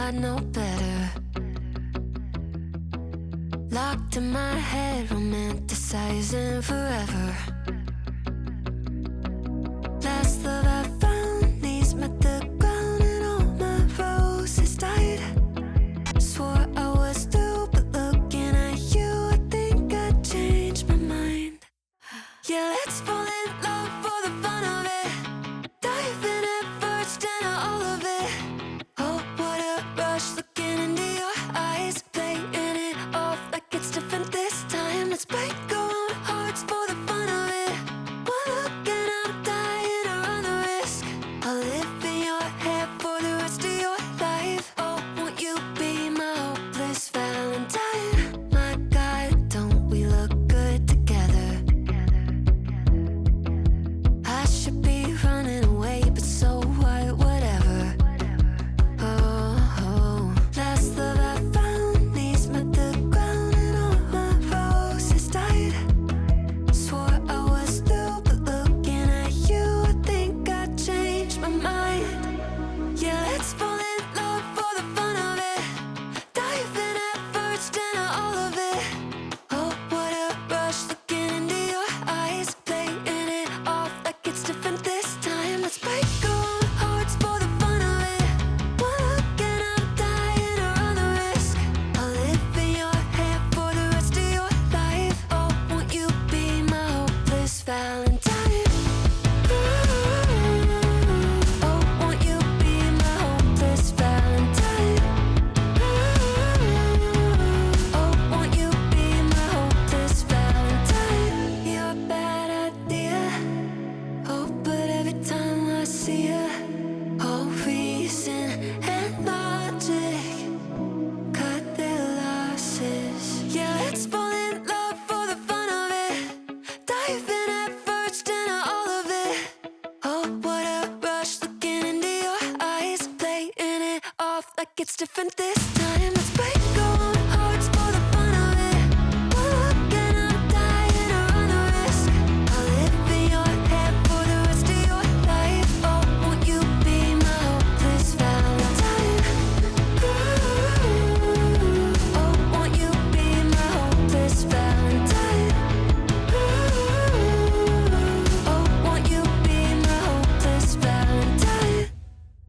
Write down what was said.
I know better. Locked in my head, romanticizing forever. Last love I found, knees met the ground and all my roses died. Swore I was through, but looking at you, I think I changed my mind. Yeah, let's fall in love for the fun of it. Diving at first into all of it. Oh, what a rush, looking into your eyes, playing it off like it's different this time. Let's break our own hearts for the fun of it. One look and I'm dying to run the risk. I'll live in your head for the rest of your life. Oh, won't you be my hopeless Valentine? My God, don't we look good together? I should be running away, but so what, whatever. Oh, last love I found, knees met the ground and all my roses died. Swore I was through, but looking at you, I think I changed my mind. Yeah, let's fall in love for the fun of it. Diving at first into all of it. Oh, what a rush, looking into your eyes, playing it off like it's different this time. Let's break our own hearts for the fun of it. One look and I'm dying to run the risk. I'll live in your head for the rest of your life. Oh, won't you be my hopeless Valentine? Oh, won't you be my hopeless Valentine? Oh, won't you be my hopeless Valentine? You're a bad idea. Oh, but every time I see you, all reason and logic cut their losses. Yeah, let's fall in love for the fun of it. Diving at first into all of it. Oh, what a rush, looking into your eyes, playing it off like it's different this